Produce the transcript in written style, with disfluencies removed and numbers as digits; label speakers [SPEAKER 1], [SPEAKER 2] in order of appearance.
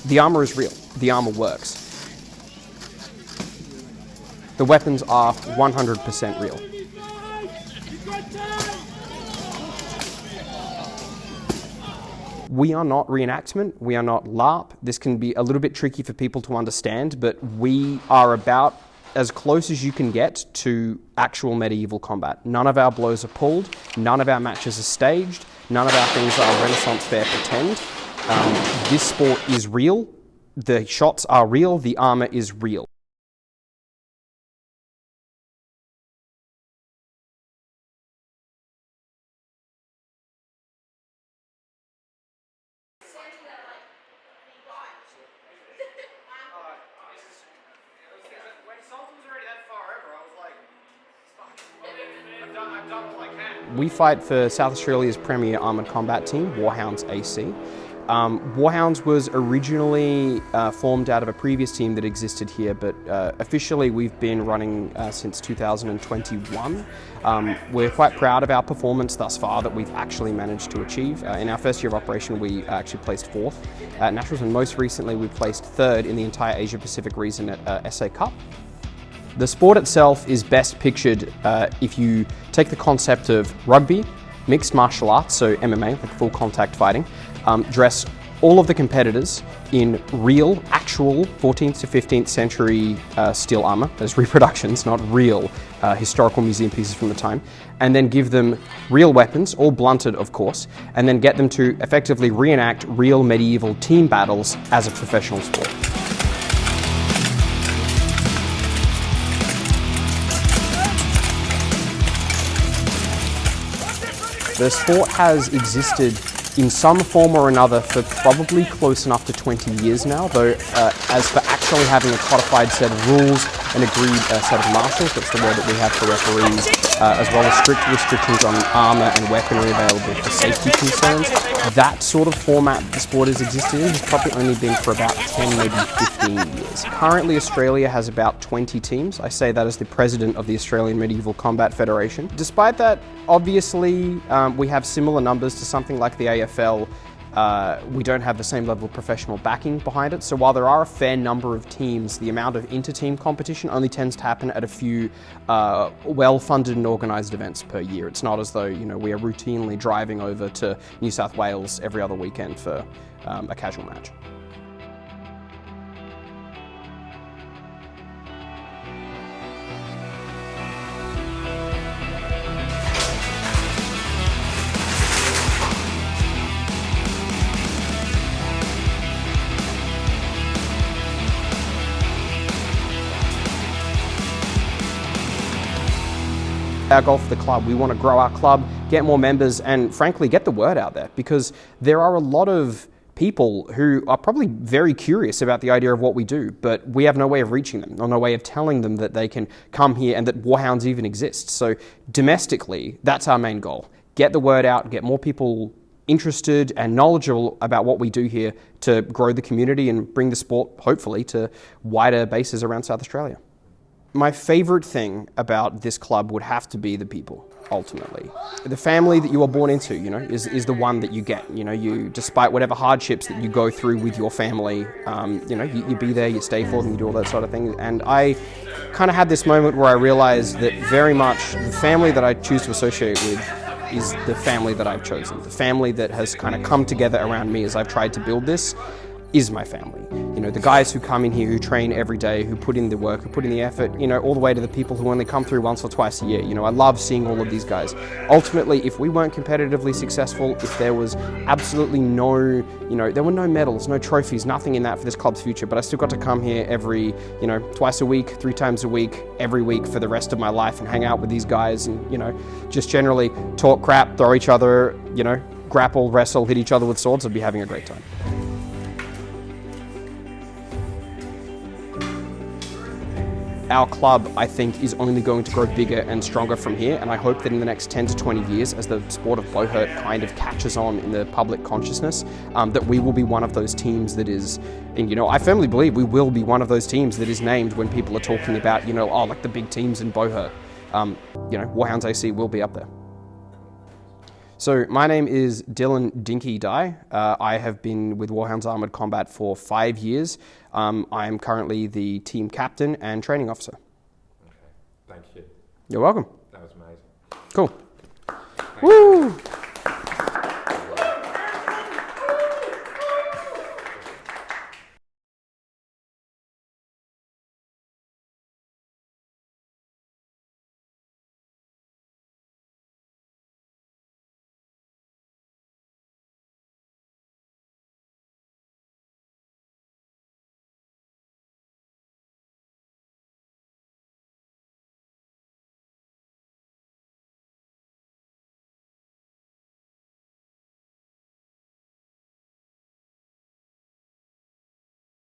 [SPEAKER 1] The armor is real. The armor works. The weapons are 100% real. We are not reenactment, we are not LARP. This can be a little bit tricky for people to understand, but we are about as close as you can get to actual medieval combat. None of our blows are pulled, none of our matches are staged, none of our things are Renaissance fair pretend. This sport is real, the shots are real, the armor is real. We fight for South Australia's premier armoured combat team, Warhounds AC. Warhounds was originally formed out of a previous team that existed here, but officially we've been running since 2021. We're quite proud of our performance thus far that we've actually managed to achieve. In our first year of operation, we actually placed 4th at Nationals, and most recently we placed 3rd in the entire Asia Pacific region at SA Cup. The sport itself is best pictured if you take the concept of rugby, mixed martial arts, so MMA, like full contact fighting, dress all of the competitors in real, actual 14th to 15th century steel armor, those reproductions, not real historical museum pieces from the time, and then give them real weapons, all blunted of course, and then get them to effectively reenact real medieval team battles as a professional sport. The sport has existed in some form or another for probably close enough to 20 years now, though as for actually having a codified set of rules, an agreed set of marshals, that's the word that we have for referees, as well as strict restrictions on armour and weaponry available for safety concerns, that sort of format the sport has existed in has probably only been for about 10, maybe 15 years. Currently Australia has about 20 teams. I say that as the president of the Australian Medieval Combat Federation. Despite that, obviously we have similar numbers to something like the AFL. We don't have the same level of professional backing behind it, so while there are a fair number of teams, the amount of inter-team competition only tends to happen at a few well-funded and organised events per year. It's not as though, you know, we are routinely driving over to New South Wales every other weekend for a casual match. Our goal for the club, we want to grow our club, get more members, and frankly get the word out there, because there are a lot of people who are probably very curious about the idea of what we do, but we have no way of reaching them, or no way of telling them that they can come here and that Warhounds even exists. So domestically, that's our main goal. Get the word out, get more people interested and knowledgeable about what we do here to grow the community and bring the sport, hopefully, to wider bases around South Australia. My favourite thing about this club would have to be the people, ultimately. The family that you are born into, you know, is the one that you get. You know, despite whatever hardships that you go through with your family, you know, you be there, you stay for them, you do all that sort of thing. And I kind of had this moment where I realised that very much the family that I choose to associate with is the family that I've chosen. The family that has kind of come together around me as I've tried to build this is my family. You know, the guys who come in here, who train every day, who put in the work, who put in the effort, you know, all the way to the people who only come through once or twice a year. You know, I love seeing all of these guys. Ultimately, if we weren't competitively successful, if there was absolutely no, you know, there were no medals, no trophies, nothing in that for this club's future, but I still got to come here every, you know, twice a week, 3 times a week, every week for the rest of my life and hang out with these guys and, you know, just generally talk crap, throw each other, you know, grapple, wrestle, hit each other with swords, I'd be having a great time. our club, I think, is only going to grow bigger and stronger from here, and I hope that in the next 10 to 20 years, as the sport of Buhurt kind of catches on in the public consciousness, that we will be one of those teams that is, and I firmly believe we will be one of those teams that is named when people are talking about, like the big teams in Buhurt. Warhounds AC will be up there. So my name is Dylan Dinky Dye. I have been with Warhounds Armoured Combat for 5 years. I am currently the team captain and training officer.
[SPEAKER 2] Okay, thank you.
[SPEAKER 1] You're welcome.
[SPEAKER 2] That was amazing.
[SPEAKER 1] Cool. Woo!